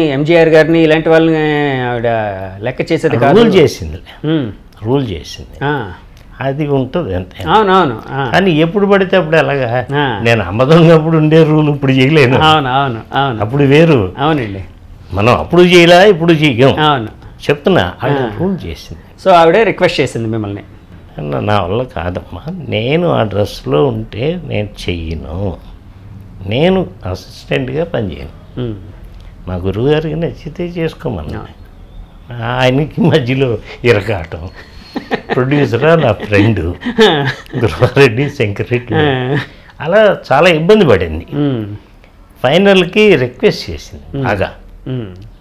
ఎంజీఆర్ గారిని ఇలాంటి వాళ్ళని ఆవిడ లెక్క చేసేది కాదు. రూల్ చేసింది అది ఉంటుంది అంతే. అవునవును. కానీ ఎప్పుడు పడితే అప్పుడు అలాగా నేను అమ్మదొంగప్పుడు ఉండే రూల్ ఇప్పుడు చేయలేను. అవును అవును అవును. అప్పుడు వేరు. అవునండి. మనం అప్పుడు చేయలే ఇప్పుడు చెయ్యం. అవును చెప్తున్నా ఆవిడ రూల్ చేసింది. సో ఆవిడే రిక్వెస్ట్ చేసింది మిమ్మల్ని. నా వల్ల కాదమ్మా, నేను ఆ డ్రెస్లో ఉంటే నేను చెయ్యను, నేను అసిస్టెంట్గా పనిచేయను, మా గురువుగారికి నచ్చితే చేసుకోమన్నా. ఆయనకి మధ్యలో ఇరకాటం. ప్రొడ్యూసరా నా ఫ్రెండు గురువారెడ్డి శంకరెడ్డి, అలా చాలా ఇబ్బంది పడింది. ఫైనల్కి రిక్వెస్ట్ చేసింది బాగా,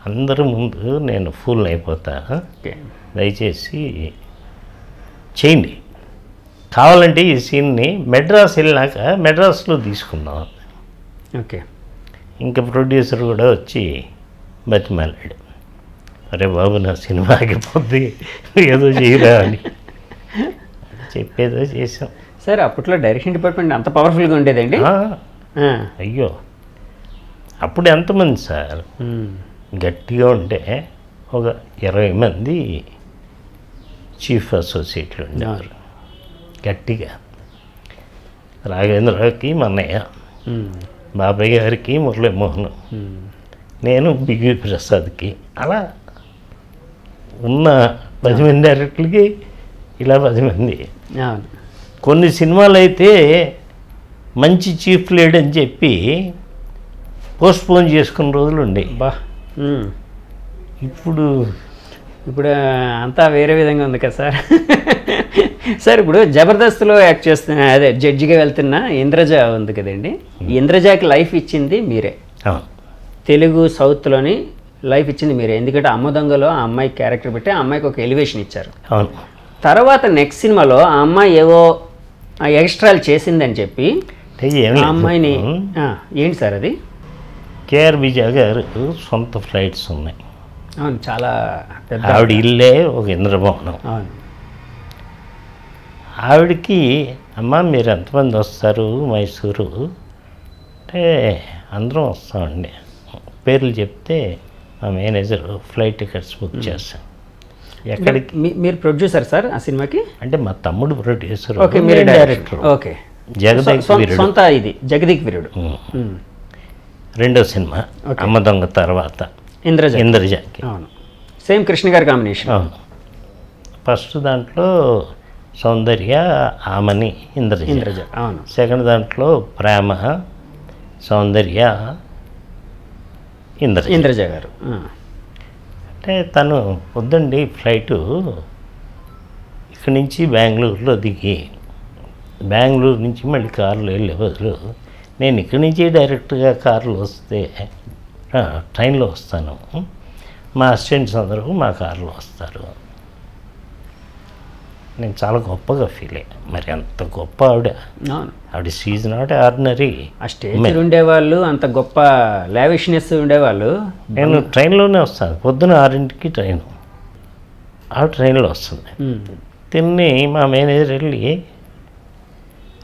అందరి ముందు నేను ఫుల్ అయిపోతా, దయచేసి చేయండి, కావాలంటే ఈ సీన్ని మెడ్రాస్ వెళ్ళినాక మెడ్రాస్లో తీసుకుందాం. ఓకే. ఇంకా ప్రొడ్యూసర్ కూడా వచ్చి బతిమాలాడు, అరే బాబు నా సినిమా ఆగిపోద్ది ఏదో చేయరా అని చెప్పేదో చేసాం. సార్ అప్పట్లో డైరెక్షన్ డిపార్ట్మెంట్ అంత పవర్ఫుల్గా ఉండేదండి? అయ్యో అప్పుడు ఎంతమంది సార్, గట్టిగా ఉంటే ఒక 20 మంది చీఫ్ అసోసియేట్లు ఉండేవారు గట్టిగా. రాఘవేంద్రరావుకి మన్నయ్య, బాబాయ్ గారికి మురళీమోహన్, నేను బివి ప్రసాద్కి, అలా ఉన్న 10 మంది డైరెక్టర్లకి ఇలా 10 మంది. కొన్ని సినిమాలు అయితే మంచి చీఫ్ లేడని చెప్పి పోస్ట్పోన్ చేసుకున్న రోజులు ఉండేవి. ఇప్పుడు అంతా వేరే విధంగా ఉంది కదా సార్. సార్ ఇప్పుడు జబర్దస్త్లో యాక్ట్ చేస్తున్న, అదే జడ్జిగా వెళ్తున్న ఇంద్రజ ఉంది కదండి, ఇంద్రజకి లైఫ్ ఇచ్చింది మీరే. తెలుగు సౌత్లోని లైఫ్ ఇచ్చింది మీరే, ఎందుకంటే అమ్మ దొంగలో ఆ అమ్మాయి క్యారెక్టర్ పెట్టి ఆ అమ్మాయికి ఒక ఎలివేషన్ ఇచ్చారు. తర్వాత నెక్స్ట్ సినిమాలో ఆ అమ్మాయి ఏవో ఎక్స్ట్రాలు చేసిందని చెప్పి ఆ అమ్మాయిని, ఏంటి సార్ అది? కేఆర్ విజయ్ గారు సొంత ఫ్లైట్స్ ఉన్నాయి. అవును, చాలా పెద్ద ఆవిడ ఇల్లే ఒక ఇంద్రభవనం. అవును. ఆవిడకి అమ్మ మీరు ఎంతమంది వస్తారు మైసూరు అంటే, అందరం వస్తామండి, పేర్లు చెప్తే మా మేనేజర్ ఫ్లైట్ టికెట్స్ బుక్ చేస్తాం. ఎక్కడికి? మీరు ప్రొడ్యూసర్ సార్ ఆ సినిమాకి? అంటే మా తమ్ముడు ప్రొడ్యూసర్, మీరు డైరెక్టర్. ఓకే. జగదీక్ వీరుడు సొంత ఇది జగదీక్ వీరుడు. రెండో సినిమా అమ్మ దొంగ తర్వాత ఇంద్రజకి. అవును, సేమ్ కృష్ణ గారి కాంబినేషన్. అవును. ఫస్ట్ దాంట్లో సౌందర్య, ఆమని, ఇంద్రజ. అవును. సెకండ్ దాంట్లో ప్రేమ, సౌందర్య, ఇంద్రజ గారు. అంటే తను వద్దండి ఫ్లైటు ఇక్కడి నుంచి బెంగళూరులో దిగి బెంగళూరు నుంచి మళ్ళీ కారులో వెళ్ళే బదులు నేను ఇక్కడి నుంచి డైరెక్ట్గా కారులో వస్తే, ట్రైన్లో వస్తాను, మా అసిస్టెంట్స్ అందరూ మా కారులో వస్తారు. నేను చాలా గొప్పగా ఫీల్ అయ్యా. మరి అంత గొప్ప ఆవిడ షీజ్ నాట్ ఆర్డినరీ. ఆ స్టేజ్ ఉండేవాళ్ళు అంత గొప్ప లావిష్నెస్ ఉండేవాళ్ళు. నేను ట్రైన్లోనే వస్తాను, పొద్దున 6ంటికి ట్రైన్, ఆ ట్రైన్లో వస్తుంది. తిని మా మేనేజర్ వెళ్ళి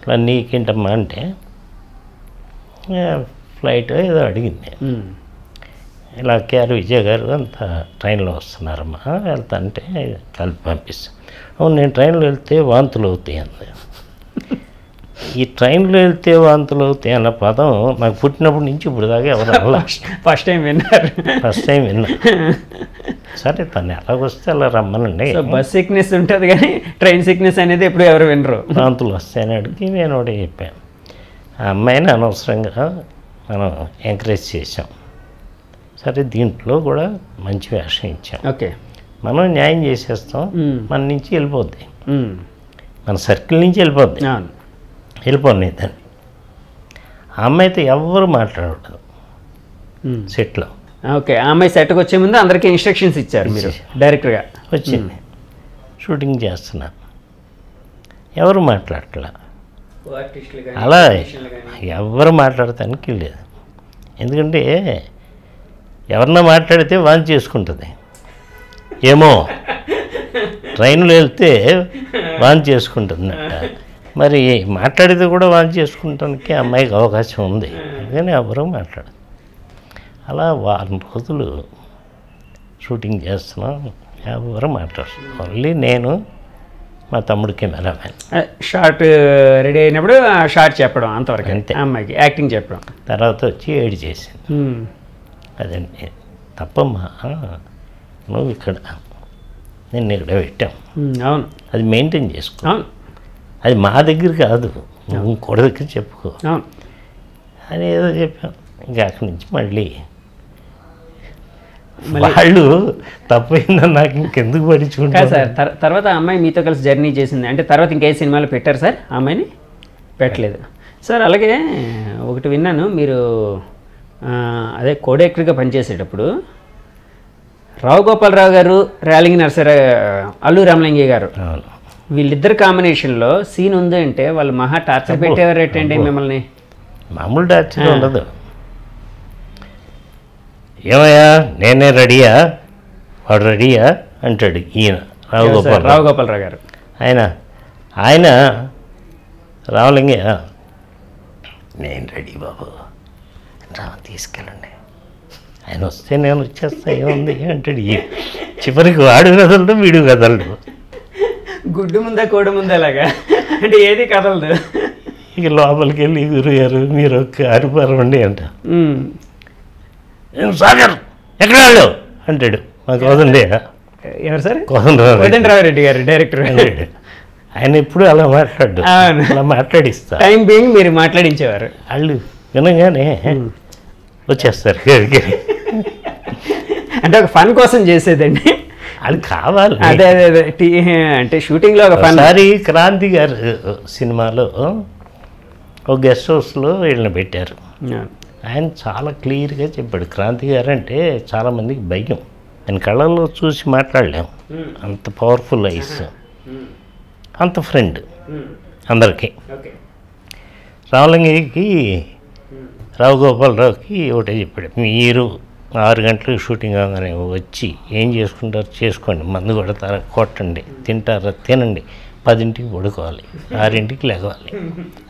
ఇలా నీకేంటమ్మా అంటే, ఫ్లైట్ ఏదో అడిగింది, ఇలా కేఆర్ విజయ్ గారు అంతా ట్రైన్లో వస్తున్నారమ్మా, వెళ్తా అంటే కలిపి పంపిస్తాను. అవును, నేను ట్రైన్లో వెళ్తే వాంతులు అవుతాయి అంది. ఈ ట్రైన్లో వెళ్తే వాంతులు అవుతాయి అన్న పదం నాకు పుట్టినప్పటి నుంచి ఇప్పుడు దాకా ఎవరు ఫస్ట్ టైం విన్నారు. సరే తను ఎలాగొస్తే అలా రమ్మనండి. బస్ సిక్నెస్ ఉంటుంది కానీ ట్రైన్ సిక్నెస్ అనేది ఎప్పుడు ఎవరు వినరు. వాంతులు వస్తాయని అడిగి నేను ఒకటి చెప్పాను. ఆ అమ్మాయిని అనవసరంగా మనం ఎంకరేజ్ చేసాం. సరే దీంట్లో కూడా మంచి వేషం ఇచ్చాం. ఓకే. మనం న్యాయం చేసేస్తాం, మన నుంచి వెళ్ళిపోద్ది, మన సర్కిల్ నుంచి వెళ్ళిపోద్ది, వెళ్ళిపోయి దాన్ని. ఆ అమ్మాయితో ఎవరు మాట్లాడకూడదు సెట్లో. ఓకే. ఆ అమ్మాయి సెట్కి వచ్చే ముందు అందరికీ ఇన్స్ట్రక్షన్స్ ఇచ్చారు మీరు డైరెక్ట్గా? వచ్చింది, షూటింగ్ చేస్తున్నా, ఎవరు మాట్లాడట్లా, అలా ఎవరు మాట్లాడటానికి లేదు. ఎందుకంటే ఎవరన్నా మాట్లాడితే వాంతి చేసుకుంటుంది ఏమో, ట్రైన్లో వెళ్తే వాంతి చేసుకుంటుందట. మరి మాట్లాడితే కూడా వాంతి చేసుకుంటానికి అమ్మాయికి అవకాశం ఉంది, కానీ ఎవరూ మాట్లాడదు. అలా వారం రోజులు షూటింగ్ చేస్తున్నాం. ఎవరు మాట్లాడుతున్నాం, ఓన్లీ నేను, మా తమ్ముడు కెమెరామెన్. షార్ట్ రెడీ అయినప్పుడు ఆ షార్ట్ చెప్పడం అంతవరకు, అంతే. అమ్మాయికి యాక్టింగ్ చెప్పడం. తర్వాత వచ్చి ఏడు చేసింది. అదండి తప్పమ్మా, నువ్వు ఇక్కడ, నేను ఇక్కడ పెట్టాం, అవును, అది మెయింటైన్ చేసుకో, అవును, అది మా దగ్గర కాదు, నువ్వు ఇంకోటి దగ్గర చెప్పుకో అవును అని ఏదో చెప్పాం. ఇంకా అక్కడి నుంచి మళ్ళీ వాళ్ళు తప్పైందని నాకు ఇంకెందుకు కాదు పడించుకుంటారు సార్. తర్వాత ఆ అమ్మాయి మీతో కలిసి జర్నీ చేసింది అంటే తర్వాత ఇంకే సినిమాలో పెట్టారు సార్? ఆ అమ్మాయిని పెట్టలేదు సార్. అలాగే ఒకటి విన్నాను, మీరు అదే కోడైరెక్టర్గా పనిచేసేటప్పుడు రావు గోపాలరావు గారు, రేలంగి నరసరావు, అల్లు రామలింగయ్య గారు, అవును. వీళ్ళిద్దరు కాంబినేషన్లో సీన్ ఉంది అంటే వాళ్ళు మహా టార్చర్ పెట్టేవారు ఏంటండి మిమ్మల్ని? మామూలు డాక్టర్ ఉండదు. ఏమయ్యా నేనే రెడీయా, వాడు రెడీయా అంటాడు ఈయన రావు గోపాలరావు గారు. ఆయన రామలింగయ్య, నేను రెడీ బాబు, తీసుకెళ్ళండి, ఆయన వస్తే నేను వచ్చేస్తా, ఏముంది అంటాడు. చివరికి వాడు కదలడు, వీడు కదలడు. గుడ్డు ముందా కోడి ముందా అలాగా అంటే ఏది కదలదు. ఇక లోపలికి వెళ్ళి గురుగారు మీరు ఒక అరిపారండి అంట. సాగర్ ఎక్కడ వాళ్ళు అంటాడు. మాకు వదండి. ఎవరు సార్? కోదండరామరెడ్డి గారు డైరెక్టర్. ఆయన ఎప్పుడు అలా మాట్లాడు, అలా మాట్లాడిస్తా. టైం బీయింగ్ మీరు మాట్లాడించేవారు. వాళ్ళు వినగానే వచ్చేస్తారు. అంటే ఒక ఫన్ కోసం చేసేదండి, అది కావాలి. అదే అదే అదే అంటే షూటింగ్లో ఒక ఫన్. ఒకసారి క్రాంతి గారు సినిమాలో ఒక గెస్ట్ హౌస్లో వీళ్ళని పెట్టారు. ఆయన చాలా క్లియర్గా చెప్పాడు. క్రాంతి గారు అంటే చాలామందికి భయం, ఆయన కళ్ళల్లో చూసి మాట్లాడలేము, అంత పవర్ఫుల్ ఐస్, అంత ఫ్రెండ్ అందరికీ. రామలింగయ్యకి, రావు గోపాలరావుకి ఒకటే చెప్పాడు, మీరు 6 గంటలకు షూటింగ్ అవగానే వచ్చి ఏం చేసుకుంటారు చేసుకోండి, మందు కొడతారా కొట్టండి, తింటారా తినండి, 10ంటికి పడుకోవాలి, 6ంటికి లేవాలి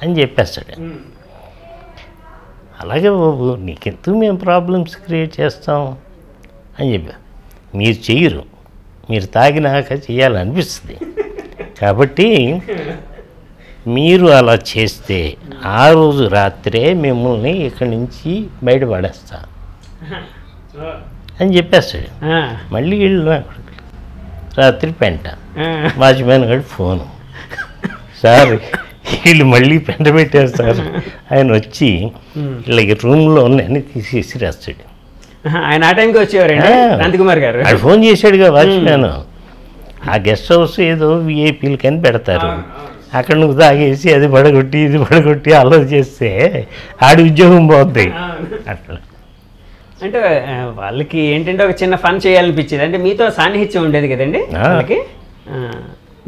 అని చెప్పేస్తాడు. అలాగే బాబు నీకెందుకు మేము ప్రాబ్లమ్స్ క్రియేట్ చేస్తాం అని చెప్పా. మీరు చెయ్యరు, మీరు తాగినాక చేయాలనిపిస్తుంది, కాబట్టి మీరు అలా చేస్తే ఆ రోజు రాత్రే మిమ్మల్ని ఇక్కడి నుంచి బయటపడేస్తా అని చెప్పేస్తాడు. మళ్ళీ వీళ్ళు రాత్రి పెంట, వాచ్మెన్ గారి ఫోను, సార్ వీళ్ళు మళ్ళీ పెంట పెట్టారు సార్. ఆయన వచ్చి వీళ్ళకి రూమ్లో ఉన్నాయని తీసేసి రాస్తాడు. ఆయన ఆ టైంకి వచ్చేవారండి నందకుమార్ గారు. ఆయన ఫోన్ చేశాడుగా వాచ్మెన్. ఆ గెస్ట్ హౌస్ ఏదో విఐపీలకని పెడతారు, అక్కడ నువ్వు తాగేసి అది పడగొట్టి ఇది పడగొట్టి అల్లరి చేస్తే ఆడి ఉద్యోగం పోద్ది. అట్లా అంటే వాళ్ళకి ఏంటంటే ఒక చిన్న ఫన్ చేయాలనిపించేది, అంటే మీతో సాన్నిహిత్యం ఉండేది కదండి వాళ్ళకి.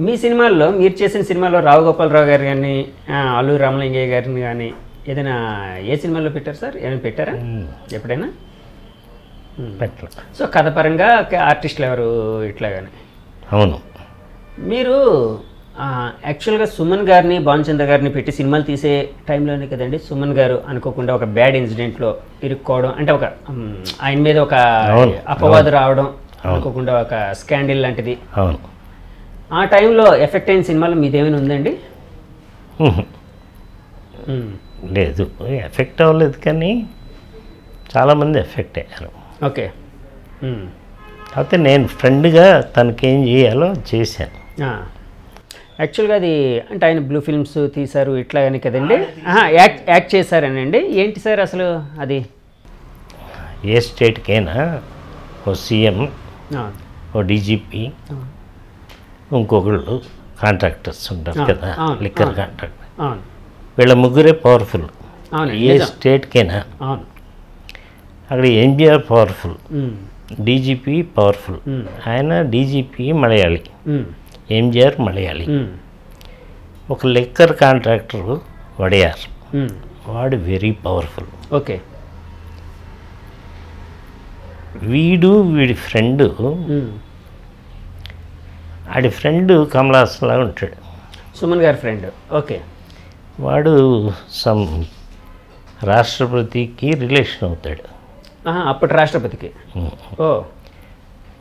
మీ సినిమాల్లో, మీరు చేసిన సినిమాలో రావు గోపాలరావు గారు కానీ అల్లు రామలింగయ్య గారిని కానీ ఏదైనా ఏ సినిమాలో పెట్టారు సార్? ఏమైనా పెట్టారా ఎప్పుడైనా? పెట్టలేదు. సో కథపరంగా ఆర్టిస్టులు ఎవరు ఇట్లాగానే? అవును. మీరు యాక్చువల్గా సుమన్ గారిని, భానుచంద్ర గారిని పెట్టి సినిమాలు తీసే టైంలోనే కదండి సుమన్ గారు అనుకోకుండా ఒక బ్యాడ్ ఇన్సిడెంట్లో ఇరుక్కోవడం, అంటే ఒక ఆయన మీద ఒక అపవాదు రావడం, అనుకోకుండా ఒక స్కాండిల్ లాంటిది. అవును. ఆ టైంలో ఎఫెక్ట్ అయిన సినిమాలో మీదేమైనా ఉందండి? లేదు, ఎఫెక్ట్ అవ్వలేదు, కానీ చాలామంది ఎఫెక్ట్ అయ్యారు. ఓకే. కాకపోతే నేను ఫ్రెండ్గా తనకేం చేయాలో చేశాను. యాక్చువల్గా అది అంటే ఆయన బ్లూ ఫిల్మ్స్ తీశారు ఇట్లాగని కదండి, యాక్ట్ చేశారనండి. ఏంటి సార్ అసలు అది? ఏ స్టేట్కైనా ఓ సీఎం, ఓ డీజీపీ, ఇంకొకళ్ళు కాంట్రాక్టర్స్ ఉంటారు కదా, లిక్కర్ కాంట్రాక్టర్, వీళ్ళ ముగ్గురే పవర్ఫుల్. ఏ స్టేట్కైనా అక్కడ ఎన్టీఆర్ పవర్ఫుల్, డీజీపీ పవర్ఫుల్. ఆయన డీజీపీ మలయాళీ, ఎంజిఆర్ మలయాళీ. ఒక లిక్కర్ కాంట్రాక్టర్ వడయార్, వాడు వెరీ పవర్ఫుల్. ఓకే. వీడి ఫ్రెండు, ఆడి ఫ్రెండ్ కమలాసన్లాగా ఉంటాడు, సుమన్ గారి ఫ్రెండ్. ఓకే. వాడు సమ్ రాష్ట్రపతికి రిలేషన్ అవుతాడు. అప్పటి రాష్ట్రపతికి. ఓ,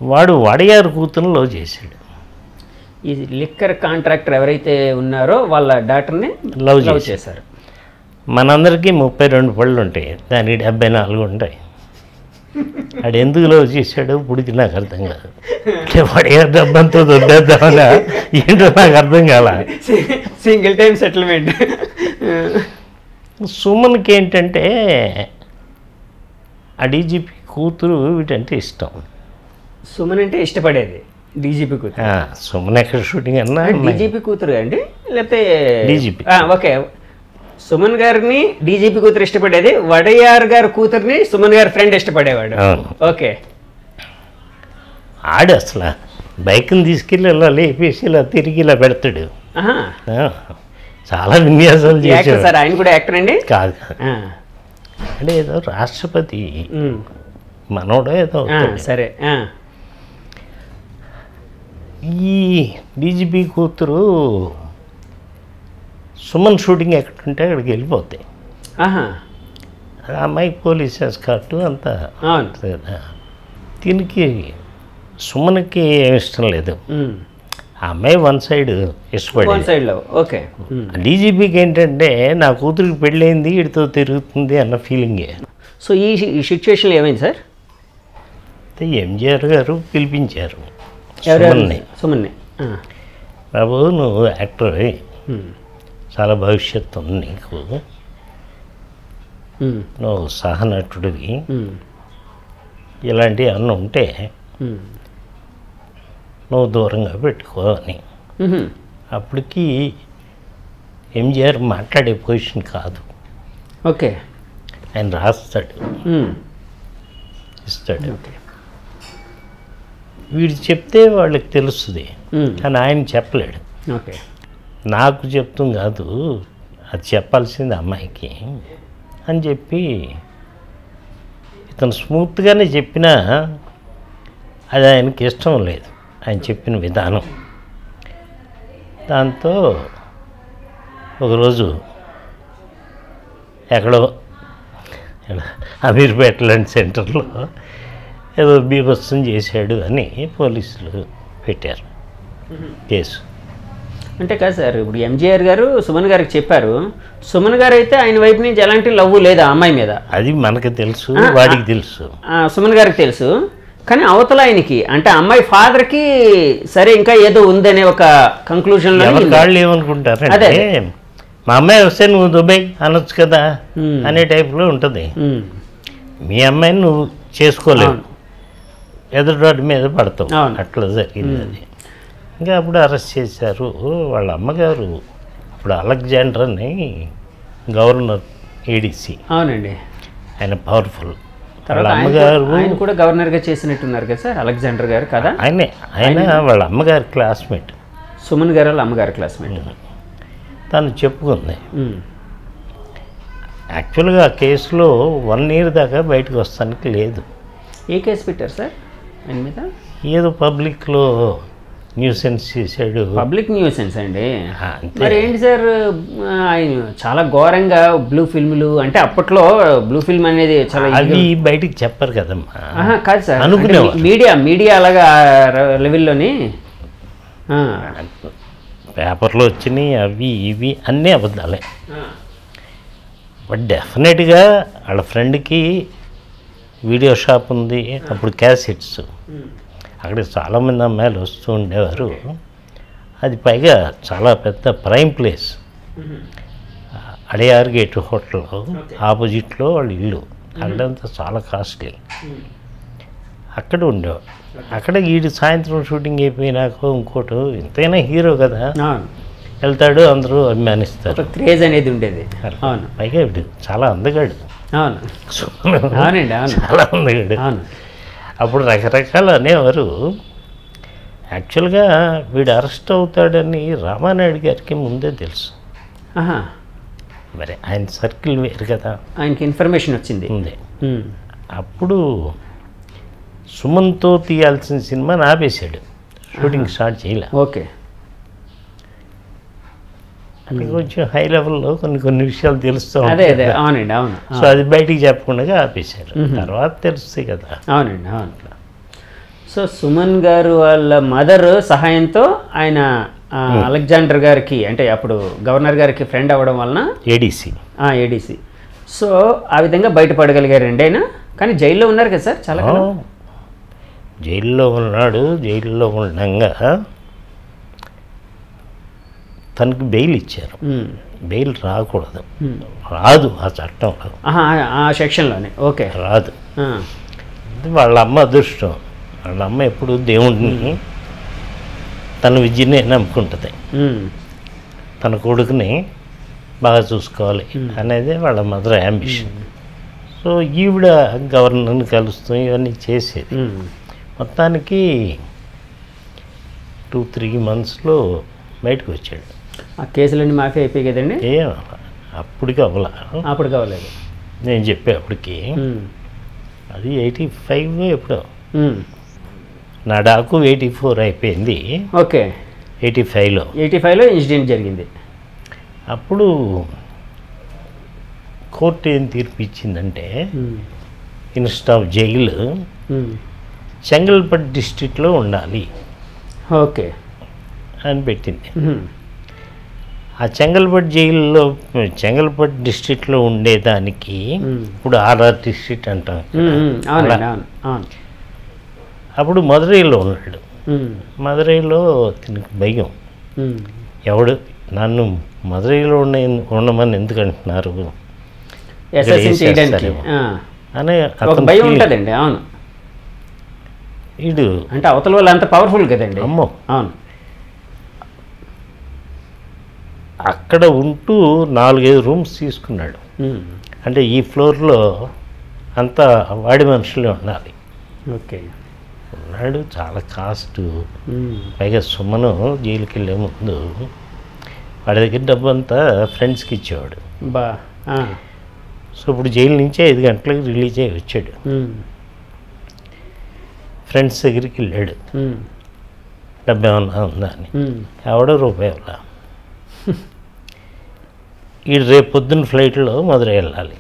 వాడు వడయారు కూతురు లవ్ చేశాడు. ఈ లిక్కర్ కాంట్రాక్టర్ ఎవరైతే ఉన్నారో వాళ్ళ డాక్టర్ని లవ్ చేశారు. మనందరికీ 32 పళ్ళు ఉంటాయి, దానికి 74 ఉంటాయి. వాడు ఎందుకు లవ్ చేశాడు ఇప్పటికి నాకు అర్థం కాదు. అంటే వడయారు డబ్బంతో దొబ్బేద్దామన్నా ఏంటో నాకు అర్థం కాల. Single time settlement. సుమన్కి ఏంటంటే ఆ డీజీపీ కూతురు వీటంటే ఇష్టం. సుమన్ అంటే ఇష్టపడేది డీజీపీ కూతురు. సుమన్ ఎక్కడ షూటింగ్ అన్నా డీజీపీ కూతురు అండి, లేకపోతే డీజీపీ. ఓకే, సుమన్ గారిని డీజీపీ కూతురు ఇష్టపడేది, వడయార్ గారి కూతుర్ని సుమన్ గారి ఫ్రెండ్ ఇష్టపడేవాడు. ఓకే, ఆడు అసలు బైక్ని తీసుకెళ్ళి ఇలా లేపేసి ఇలా తిరిగి ఇలా పెడతాడు. చాలా విన్యాసాలు చేశాడు సార్. ఆయన కూడా యాక్టర్ అండి? కాదు, అంటే ఏదో రాష్ట్రపతి మనోడో ఏదో. సరే, ఈ డీజీపీ కూతురు సుమన్ షూటింగ్ ఎక్కడుంటే అక్కడికి వెళ్ళిపోతాయి. అమ్మాయికి పోలీస్ ఎస్కార్ట్ అంతా కదా. దీనికి సుమన్కి ఏమి ఇష్టం లేదు. ఆ అమ్మాయి వన్ సైడ్ ఇష్టపడి. ఓకే, డీజీపీకి ఏంటంటే నా కూతురికి పెళ్ళయింది వీడితో తిరుగుతుంది అన్న ఫీలింగే. సో ఈ సిచ్యువేషన్లో ఏమైంది సార్? ఎంజీఆర్ గారు పిలిపించారు సుమన్ని. బాబు నువ్వు యాక్టర్, చాలా భవిష్యత్తు ఉంది నీకు, నువ్వు సహనటుడివి, ఇలాంటివి అన్నీ ఉంటే నువ్వు దూరంగా పెట్టుకో అని. అప్పటికి ఎంజీఆర్ మాట్లాడే పొజిషన్ కాదు. ఓకే, ఆయన రాస్తాడు, ఇస్తాడు. వీడు చెప్తే వాళ్ళకి తెలుస్తుంది, కానీ ఆయన చెప్పలేడు. ఓకే, నాకు చెప్తాం కాదు, అది చెప్పాల్సింది అమ్మాయికి అని చెప్పి ఇతను స్మూత్గానే చెప్పినా అది ఆయనకి ఇష్టం లేదు, ఆయన చెప్పిన విధానం. దాంతో ఒకరోజు ఎక్కడో అమీర్పేట లాంటి సెంటర్లో ఏదో బీభత్సం చేశాడు అని పోలీసులు పెట్టారు కేసు. అంటే కాదు సార్, ఇప్పుడు ఎంజీఆర్ గారు సుమన్ గారికి చెప్పారు, సుమన్ గారు అయితే ఆయన వైపు నుంచి ఎలాంటి లవ్ లేదు ఆ అమ్మాయి మీద. అది మనకు తెలుసు, వాడికి తెలుసు, సుమన్ గారికి తెలుసు. కానీ అవతల ఆయనకి అంటే అమ్మాయి ఫాదర్కి సరే ఇంకా ఏదో ఉందనే ఒక కంక్లూజన్లో వాళ్ళు ఏమనుకుంటారంటే మా అమ్మాయి వస్తే నువ్వు దుబాయ్ అనొచ్చు కదా అనే టైప్లో ఉంటుంది. మీ అమ్మాయిని నువ్వు చేసుకోలేవు, ఎదురువాడి మీద పడతావు, అట్లా జరిగింది అది. ఇంకా అప్పుడు అరెస్ట్ చేశారు. వాళ్ళ అమ్మగారు ఇప్పుడు అలెగ్జాండర్ అని గవర్నర్ ఏడీసీ. అవునండి, ఆయన పవర్ఫుల్. వాళ్ళ అమ్మగారు ఆయన కూడా గవర్నర్గా చేసినట్టున్నారు కదా సార్, అలెగ్జాండర్ గారు కదా. ఆయన వాళ్ళ అమ్మగారి క్లాస్మేట్, సుమన్ గారు వాళ్ళ అమ్మగారి క్లాస్మేట్. తను చెప్పుకుంది యాక్చువల్గా ఆ కేసులో 1 year దాకా బయటకు వస్తానికి లేదు. ఏ కేసు పెట్టారు సార్ ఆయన మీద? ఏదో పబ్లిక్లో న్యూసెన్స్ చేశాడు. పబ్లిక్ న్యూసెన్స్ అండి. మరి ఏంటి సార్, ఆయన చాలా ఘోరంగా బ్లూ ఫిల్మ్లు అంటే అప్పట్లో బ్లూ ఫిల్మ్ అనేది చాలా అవి బయటికి చెప్పరు కదమ్మా. కాదు సార్, అనుకునే మీడియా అలాగా లెవెల్లోని పేపర్లో వచ్చినాయి అవి ఇవి అన్నీ అబద్ధాలే. బట్ డెఫినెట్గా వాళ్ళ ఫ్రెండ్కి వీడియో షాప్ ఉంది, అప్పుడు క్యాసెట్స్, అక్కడ చాలామంది అమ్మాయిలు వస్తూ ఉండేవారు. అది పైగా చాలా పెద్ద prime place, Adyar gate hotel ఆపోజిట్లో వాళ్ళ ఇల్లు, అక్కడంతా చాలా కాస్ట్లీ. అక్కడ ఉండేవాడు. అక్కడ వీడు సాయంత్రం షూటింగ్ అయిపోయినాక ఇంకోటి ఎంతైనా హీరో కదా, వెళ్తాడు, అందరూ అభిమానిస్తారు, క్రేజ్ అనేది ఉండేది. అవును, పైగా వీడు చాలా అందగాడు. అవును, అవునండి, చాలా అందగాడు. అవును. అప్పుడు రకరకాలు అనేవారు. యాక్చువల్గా వీడు అరెస్ట్ అవుతాడని రామానాయుడు గారికి ముందే తెలుసు. మరి ఆయన సర్కిల్ వేరు కదా, ఆయనకి ఇన్ఫర్మేషన్ వచ్చింది ఉంది. అప్పుడు సుమన్తో తీయాల్సిన సినిమాని ఆపేశాడు, షూటింగ్ స్టార్ట్ చేయలే. ఓకే. అంటే కొంచెం హై లెవెల్లో కొన్ని విషయాలు తెలుస్తూ అదే ఉంటాయి అదే కదా. అవునండి అవును సో అది బయటికి చెప్పకుండా ఆపేశారు. తర్వాత తెలుస్తాయి కదా. అవునండి అవును. సో సుమన్ గారు వాళ్ళ మదర్ సహాయంతో ఆయన అలెగ్జాండర్ గారికి అంటే అప్పుడు గవర్నర్ గారికి ఫ్రెండ్ అవ్వడం వలన ఏడీసీ ఏడీసీ సో ఆ విధంగా బయటపడగలిగారండి ఆయన. కానీ జైల్లో ఉన్నారు కదా సార్ చాలా కాలం. జైల్లో ఉన్నాడు. జైల్లో ఉండగా తనకు బెయిల్ ఇచ్చారు. బెయిల్ రాకూడదు, రాదు ఆ చట్టంలో, ఆ సెక్షన్లోనే. ఓకే రాదు. వాళ్ళ అమ్మ అదృష్టం. వాళ్ళ అమ్మ ఎప్పుడు దేవుడిని తన విద్యనే నమ్ముకుంటుంది. తన కొడుకుని బాగా చూసుకోవాలి అనేది వాళ్ళ మదర్ యాంబిషన్. సో ఈవిడ గవర్నర్ని కలుస్తూ ఇవన్నీ చేసేది. మొత్తానికి 2-3 monthsలో బయటకు వచ్చాడు. ఆ కేసులన్నీ మాఫీ అయిపోయి కదండి. ఏం అప్పటికి అవ్వలా. అప్పుడు కావలేదు నేను చెప్పే అప్పటికి. అది 85 ఎప్పుడో. నా డాకు 84 అయిపోయింది. ఓకే 85లో ఇన్సిడెంట్ జరిగింది. అప్పుడు కోర్టు ఏం తీర్పు ఇచ్చిందంటే ఇన్స్టెడ్ ఆఫ్ జైలు చెంగల్పట్ డిస్ట్రిక్ట్లో ఉండాలి ఓకే అని పెట్టింది. ఆ చెంగల్పట్ డిస్ట్రిక్ట్లో ఉండేదానికి ఇప్పుడు ఆర్ఆర్ డిస్ట్రిక్ట్ అంటాం. అప్పుడు మదురైలో ఉన్నాడు. మదురైలో తినకు భయం. ఎవడు నన్ను మదురైలో ఉండమని ఎందుకు అంటున్నారు అని భయం ఉంటుందండి. అవును, వీడు అంటే అవతల వాళ్ళు అంత పవర్ఫుల్ కదండి. అమ్మో. అవును. అక్కడ ఉంటూ 4-5 రూమ్స్ తీసుకున్నాడు. అంటే ఈ ఫ్లోర్లో అంతా వాడి మనుషులే ఉండాలి. ఓకే ఉన్నాడు. చాలా కాస్ట్. పైగా సుమను జైలుకి వెళ్ళే ముందు వాడి దగ్గర డబ్బు అంతా ఫ్రెండ్స్కి ఇచ్చేవాడు. సో ఇప్పుడు జైలు నుంచి 5 గంటలకు రిలీజ్ అయ్యి వచ్చాడు. ఫ్రెండ్స్ దగ్గరికి వెళ్ళాడు. డబ్బు ఏమన్నా ఉందా అని. ఎవడో రూపాయి ఇవ్వాల. వీడు రేపు పొద్దున్న ఫ్లైట్లో మదురై వెళ్ళాలి.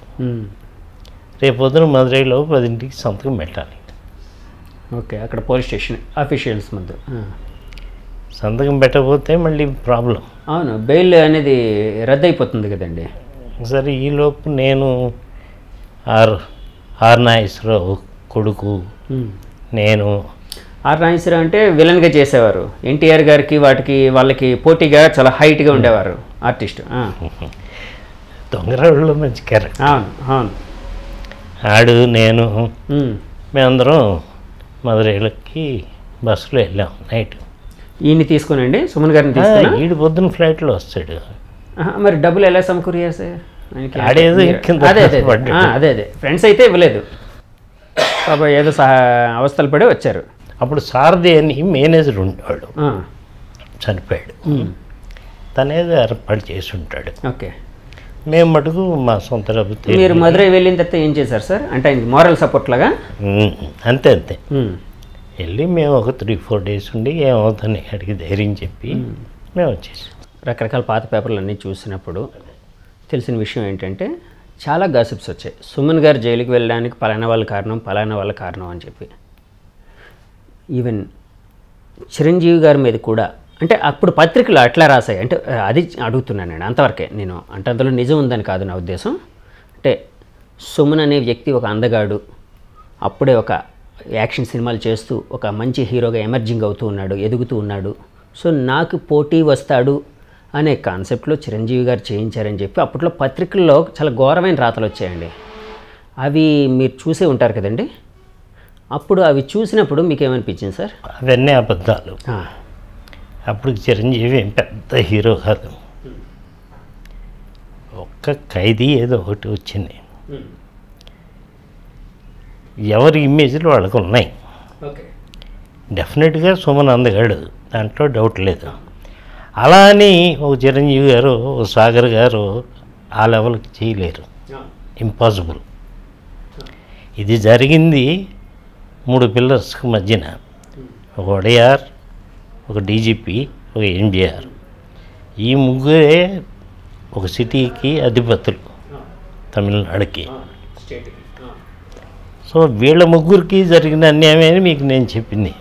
రేపు పొద్దున మదురైలో 10ంటికి సంతకం పెట్టాలి. ఓకే అక్కడ పోలీస్ స్టేషన్ అఫీషియల్స్ మధ్య సంతకం పెట్టకపోతే మళ్ళీ ప్రాబ్లం. అవును, బెయిల్ అనేది రద్దు అయిపోతుంది కదండి. సరే ఈలోపు నేను ఆర్ నాగేశ్వరరావు కొడుకు, నేను ఆర్ నాగేశ్వరరావు అంటే విలన్గా చేసేవారు. ఎన్టీఆర్ గారికి వాళ్ళకి పోటీగా చాలా హైట్గా ఉండేవారు ఆర్టిస్ట్. దొంగరాళ్ళలో మంచి క్యారెక్టర్. అవును అవును. ఆడు నేను మేమందరం మదురైలకి బస్సులో వెళ్ళాం నైట్. ఈయన్ని తీసుకునండి సుమన్ గారిని తీసుకుని. ఈడు పొద్దున్న ఫ్లైట్లో వస్తాడు. మరి డబ్బులు ఎలా సమకూర్యారు సార్? ఆడేదో అదే అదే ఫ్రెండ్స్ అయితే ఇవ్వలేదు పాప, ఏదో అవస్థలు పడి వచ్చారు. అప్పుడు సారథి అని మేనేజర్ ఉండేవాడు, చనిపోయాడు. తనేదో ఏర్పాటు చేసి ఉంటాడు. ఓకే. మేము మటుకు మా సొంత డబ్బు. మీరు మదురై వెళ్ళిన తర్వాత ఏం చేశారు సార్? అంటే ఆయనకి మోరల్ సపోర్ట్ లాగా? అంతే వెళ్ళి మేము ఒక 3-4 days ఉండి ఏమవుతుంది అడిగి ధైర్యం చెప్పి మేము వచ్చేసాం. రకరకాల పాత పేపర్లు అన్నీ చూసినప్పుడు తెలిసిన విషయం ఏంటంటే చాలా గాసిప్స్ వచ్చాయి. సుమన్ గారు జైలుకి వెళ్ళడానికి పలానా వాళ్ళ కారణం అని చెప్పి. ఈవెన్ చిరంజీవి గారి మీద కూడా, అంటే అప్పుడు పత్రికలు అట్లా రాశాయి. అంటే అది అడుగుతున్నాను నేను, అంతవరకే నేను. అంటే అందులో నిజం ఉందని కాదు నా ఉద్దేశం. అంటే సుమన్ అనే వ్యక్తి ఒక అందగాడు, అప్పుడే ఒక యాక్షన్ సినిమాలు చేస్తూ ఒక మంచి హీరోగా ఎమర్జింగ్ అవుతూ ఉన్నాడు, ఎదుగుతూ ఉన్నాడు. సో నాకు పోటీ వస్తాడు అనే కాన్సెప్ట్లో చిరంజీవి గారు చేయించారని చెప్పి అప్పట్లో పత్రికల్లో చాలా ఘోరమైన రాతలు వచ్చాయండి. అవి మీరు చూసే ఉంటారు కదండి. అప్పుడు అవి చూసినప్పుడు మీకు ఏమనిపించింది సార్? అవన్నీ అబద్ధాలు. అప్పుడు చిరంజీవి ఏం పెద్ద హీరో కాదు. ఒక్క ఖైదీ ఏదో ఒకటి వచ్చింది. ఎవరి ఇమేజ్లు వాళ్ళకు ఉన్నాయి. డెఫినెట్గా సుమన్ అందగాడు, దాంట్లో డౌట్ లేదు. అలా అని ఒక చిరంజీవి గారు, ఒక సాగర్ గారు ఆ లెవెల్కి చేయలేరు. ఇంపాసిబుల్. ఇది జరిగింది 3 పిల్లర్స్కి మధ్యన. ఒక ఒడయార్, ఒక డీజీపీ, ఒక ఎన్టీఆర్. ఈ ముగ్గురే ఒక సిటీకి అధిపతులు తమిళనాడుకి. సో వీళ్ళ ముగ్గురికి జరిగిన అన్యాయమని మీకు నేను చెప్పింది.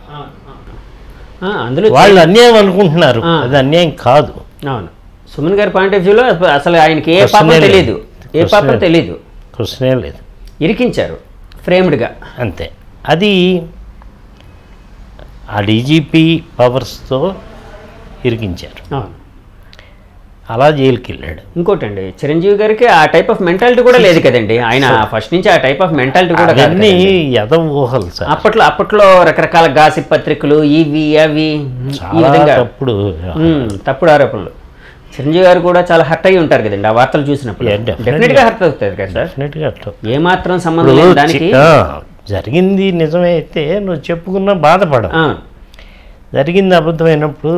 అందులో వాళ్ళు అన్యాయం అనుకుంటున్నారు, అది అన్యాయం కాదు. అవును, సుమన్ గారి పాయింట్ ఆఫ్ వ్యూలో అసలు ఆయనకి ఏ పాపం తెలియదు, ఏ పాపం తెలియదు, క్వశ్చనే లేదు, ఇరికించారు ఫ్రేమ్డ్గా అంతే. అది ఆ డీజీపీ పవర్స్తో ఇరికించారు, అవును. అలా జైలుకి వెళ్ళాడు. ఇంకోటండి, చిరంజీవి గారికి ఆ టైప్ ఆఫ్ మెంటాలిటీ కూడా లేదు కదండి. ఆయన ఫస్ట్ నుంచి ఆ టైప్ ఆఫ్ మెంటాలిటీ కూడా కాదు అన్నీ కదండి. ఎద ఊహలు సార్. అప్పట్లో రకరకాల గాసిప్ పత్రికలు ఇవి అవి ఈ చాలా విధంగా తప్పుడు ఆరోపణలు. చిరంజీవి గారు కూడా చాలా హర్ట్ అయ్యి ఉంటారు కదండి ఆ వార్తలు చూసినప్పుడు. డెఫినెట్ గా హర్ట్ అవుతుంది కదా సార్. డెఫినెట్గా అట్లా ఏమాత్రం సంబంధం లేదు దానికి. జరిగింది నిజమే అయితే నువ్వు చెప్పుకున్నా బాధపడవు, జరిగింది అబద్ధమైనప్పుడు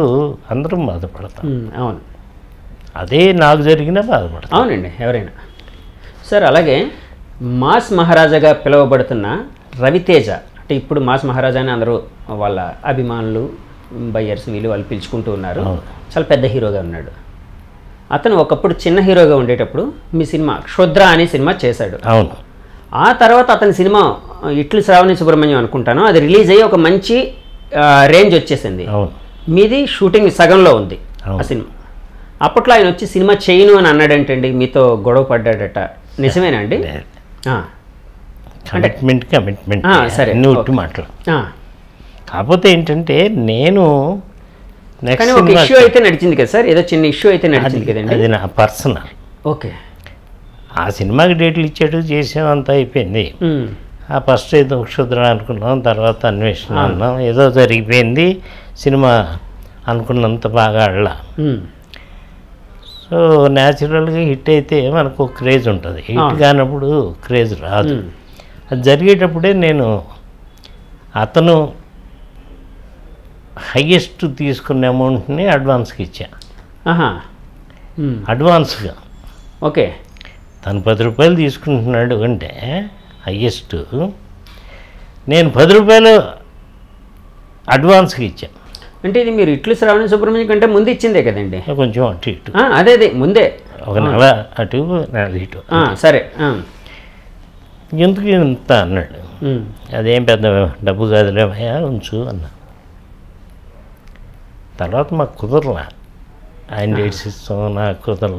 అందరం బాధపడతాం. అవును, అదే నాకు జరిగినా బాధపడతాం. అవునండి, ఎవరైనా. సార్ అలాగే మాస్ మహారాజాగా పిలువబడుతున్న రవితేజ, అంటే ఇప్పుడు మాస్ మహారాజా అని అందరూ వాళ్ళ అభిమానులు బయ్యర్స్ వాళ్ళు పిలుచుకుంటూ ఉన్నారు. చాలా పెద్ద హీరోగా ఉన్నాడు అతను. ఒకప్పుడు చిన్న హీరోగా ఉండేటప్పుడు మీ సినిమా క్షుద్ర అనే సినిమా చేశాడు. అవును. ఆ తర్వాత అతని సినిమా ఇట్లు శ్రావణి సుబ్రహ్మణ్యం అనుకుంటాను, అది రిలీజ్ అయ్యి ఒక మంచి రేంజ్ వచ్చేసింది. అవును. మీది షూటింగ్ సగంలో ఉంది ఆ సినిమా. అప్పట్లో ఆయన వచ్చి సినిమా చేయను అని అన్నాడంటండి, మీతో గొడవ పడ్డాడట, నిజమేనా అండి? కమిట్మెంట్ సరే, నువ్వు మాటలు. కాకపోతే ఏంటంటే నేను కానీ ఒక ఇష్యూ అయితే నడిచింది కదా సార్, ఏదో చిన్న ఇష్యూ అయితే నడిచింది కదండి. అది నా పర్సనల్. ఓకే. ఆ సినిమాకి డేట్లు ఇచ్చాడు, చేసాం, అంతా అయిపోయింది. ఆ ఫస్ట్ ఏదో క్షుద్ర అనుకున్నాం, తర్వాత అన్వేషణ అన్నాం, ఏదో జరిగిపోయింది. సినిమా అనుకున్నంత బాగా ఆడలా. సో న్యాచురల్గా హిట్ అయితే మనకు క్రేజ్ ఉంటుంది, హిట్ కానప్పుడు క్రేజ్ రాదు. అది జరిగేటప్పుడే నేను అతను హైయెస్ట్ తీసుకున్న అమౌంట్ని అడ్వాన్స్కి ఇచ్చా. అడ్వాన్స్గా. ఓకే. తను 10 రూపాయలు తీసుకుంటున్నాడు అంటే హైయెస్ట్, నేను 10 రూపాయలు అడ్వాన్స్కి ఇచ్చా. అంటే ఇది మీరు ఇట్లు శ్రావణి సుబ్రహ్మణ్యం కంటే ముందు ఇచ్చిందే కదండి? కొంచెం అటు ఇటు. అదే ముందే, ఒక నెల అటు నెల ఇటు. సరే. ఎందుకు ఇంత అన్నాడు. అదేం పెద్ద డబ్బు కాదులేమయ్యా, ఉంచు అన్నా. తర్వాత మాకు కుదరలా, ఆయన డేట్స్ ఇస్తాం, నాకు కుదరలా.